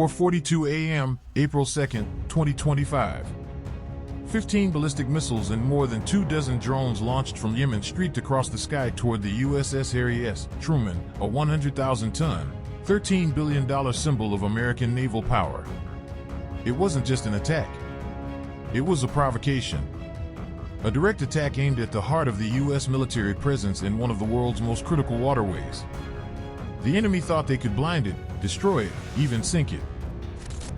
4:42 a.m., April 2nd, 2025. 15 ballistic missiles and more than 24 drones launched from Yemen streaked across the sky toward the USS Truman, a 100,000-ton, $13 billion symbol of American naval power. It wasn't just an attack. It was a provocation. A direct attack aimed at the heart of the U.S. military presence in one of the world's most critical waterways. The enemy thought they could blind it, destroy it, even sink it.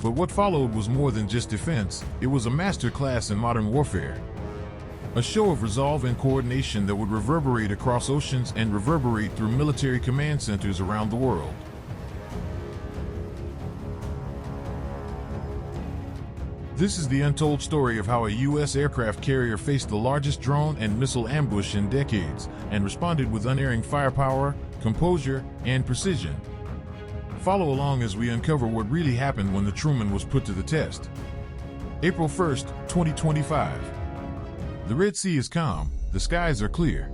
But what followed was more than just defense, it was a masterclass in modern warfare. A show of resolve and coordination that would reverberate across oceans and reverberate through military command centers around the world. This is the untold story of how a U.S. aircraft carrier faced the largest drone and missile ambush in decades and responded with unerring firepower, composure, and precision. Follow along as we uncover what really happened when the Truman was put to the test. April 1st, 2025. The Red Sea is calm, the skies are clear.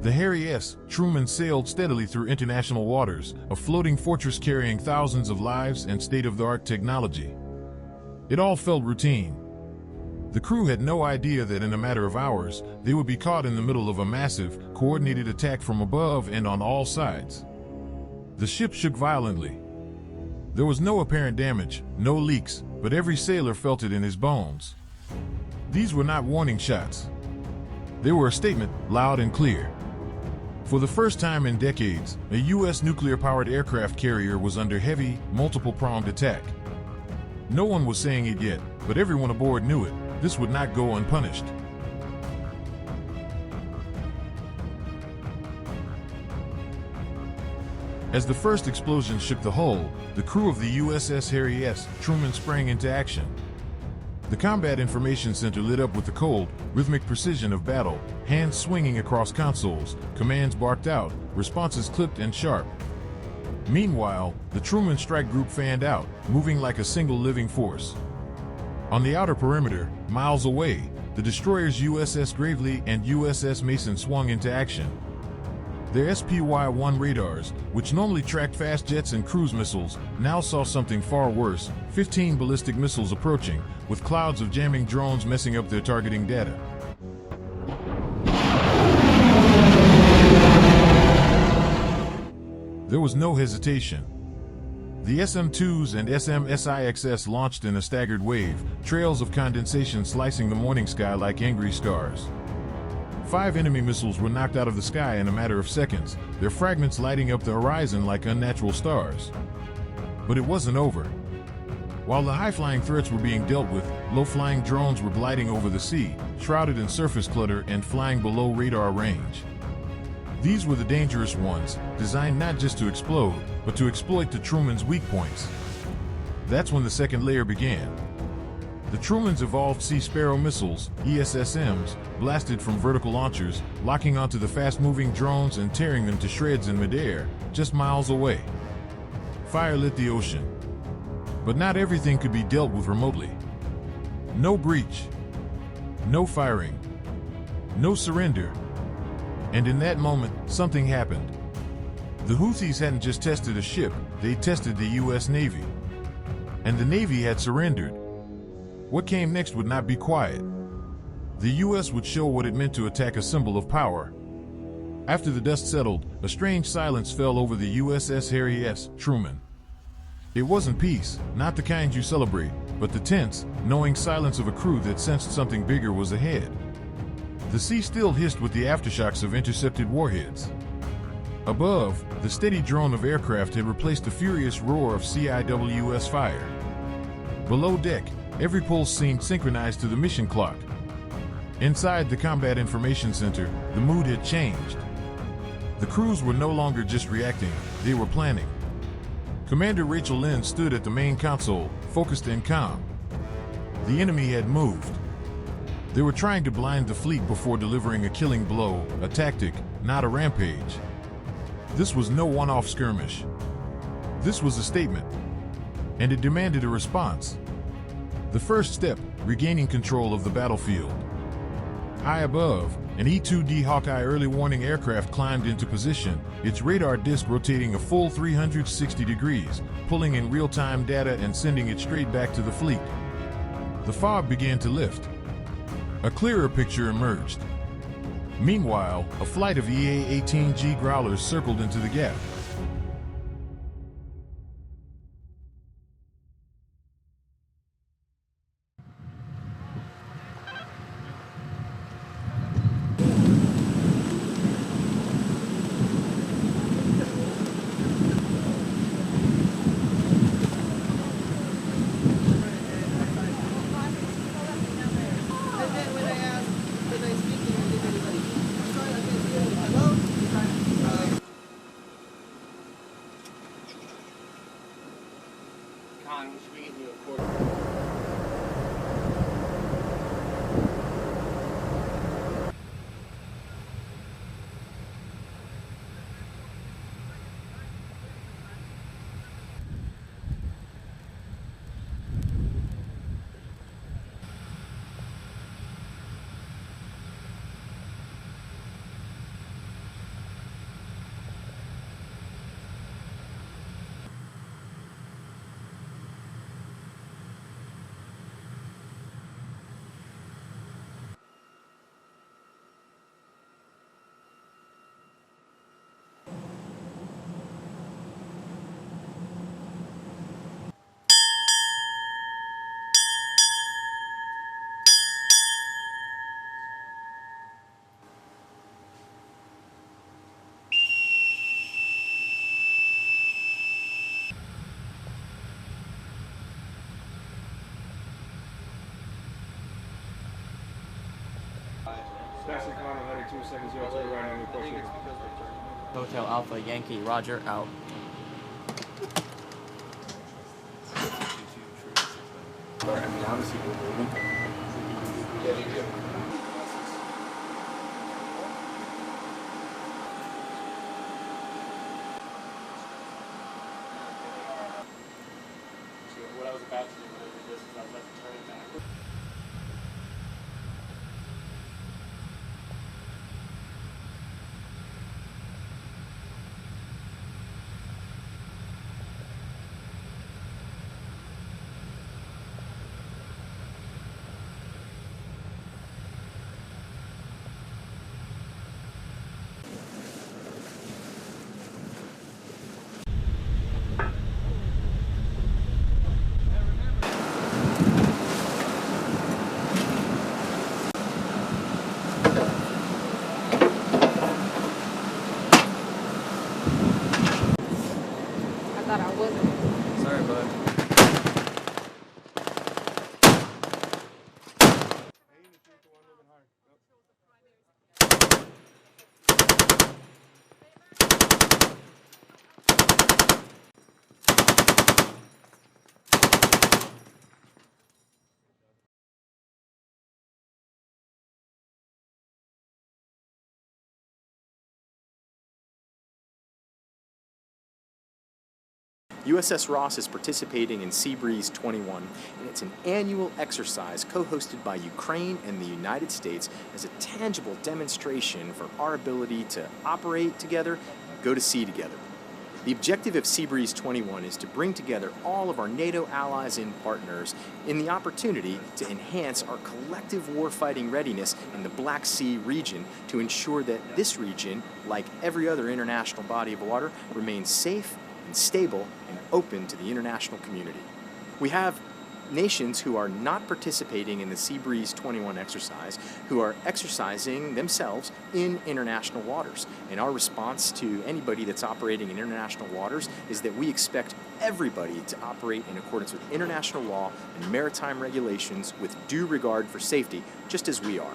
The Harry S. Truman sailed steadily through international waters, a floating fortress carrying thousands of lives and state-of-the-art technology. It all felt routine. The crew had no idea that in a matter of hours, they would be caught in the middle of a massive, coordinated attack from above and on all sides. The ship shook violently. There was no apparent damage, no leaks, but every sailor felt it in his bones. These were not warning shots. They were a statement, loud and clear. For the first time in decades, a U.S. nuclear-powered aircraft carrier was under heavy, multiple-pronged attack. No one was saying it yet, but everyone aboard knew it. This would not go unpunished. As the first explosion shook the hull, the crew of the USS Harry S. Truman sprang into action. The Combat Information Center lit up with the cold, rhythmic precision of battle, hands swinging across consoles, commands barked out, responses clipped and sharp. Meanwhile, the Truman strike group fanned out, moving like a single living force. On the outer perimeter, miles away, the destroyers USS Gravely and USS Mason swung into action. Their SPY-1 radars, which normally tracked fast jets and cruise missiles, now saw something far worse, 15 ballistic missiles approaching, with clouds of jamming drones messing up their targeting data. There was no hesitation. The SM-2s and SM-SIXS launched in a staggered wave, trails of condensation slicing the morning sky like angry stars. 5 enemy missiles were knocked out of the sky in a matter of seconds, their fragments lighting up the horizon like unnatural stars. But it wasn't over. While the high-flying threats were being dealt with, low-flying drones were gliding over the sea, shrouded in surface clutter and flying below radar range. These were the dangerous ones, designed not just to explode, but to exploit the Truman's weak points. That's when the second layer began. The Truman's evolved Sea Sparrow missiles, ESSMs, blasted from vertical launchers, locking onto the fast-moving drones and tearing them to shreds in midair, just miles away. Fire lit the ocean. But not everything could be dealt with remotely. No breach. No firing. No surrender. And in that moment, something happened. The Houthis hadn't just tested a ship, they tested the U.S. Navy. And the Navy had surrendered. What came next would not be quiet. The U.S. would show what it meant to attack a symbol of power. After the dust settled, a strange silence fell over the USS Harry S. Truman. It wasn't peace, not the kind you celebrate, but the tense, knowing silence of a crew that sensed something bigger was ahead. The sea still hissed with the aftershocks of intercepted warheads. Above, the steady drone of aircraft had replaced the furious roar of CIWS fire. Below deck, every pulse seemed synchronized to the mission clock. Inside the Combat Information Center, the mood had changed. The crews were no longer just reacting, they were planning. Commander Rachel Lynn stood at the main console, focused and calm. The enemy had moved. They were trying to blind the fleet before delivering a killing blow, a tactic, not a rampage. This was no one-off skirmish. This was a statement. And it demanded a response. The first step, regaining control of the battlefield. High above, an E-2D Hawkeye early warning aircraft climbed into position, its radar disk rotating a full 360 degrees, pulling in real-time data and sending it straight back to the fleet. The fog began to lift. A clearer picture emerged. Meanwhile, a flight of EA-18G Growlers circled into the gap. Hotel Alpha Yankee, Roger, out. What I was about to do with this is I was about to turn it back. Thought I wasn't. Sorry, bud. USS Ross is participating in Seabreeze 21, and it's an annual exercise co-hosted by Ukraine and the United States as a tangible demonstration for our ability to operate together and go to sea together. The objective of Seabreeze 21 is to bring together all of our NATO allies and partners in the opportunity to enhance our collective warfighting readiness in the Black Sea region to ensure that this region, like every other international body of water, remains safe and stable and open to the international community. We have nations who are not participating in the Seabreeze 21 exercise, who are exercising themselves in international waters. And our response to anybody that's operating in international waters is that we expect everybody to operate in accordance with international law and maritime regulations with due regard for safety, just as we are.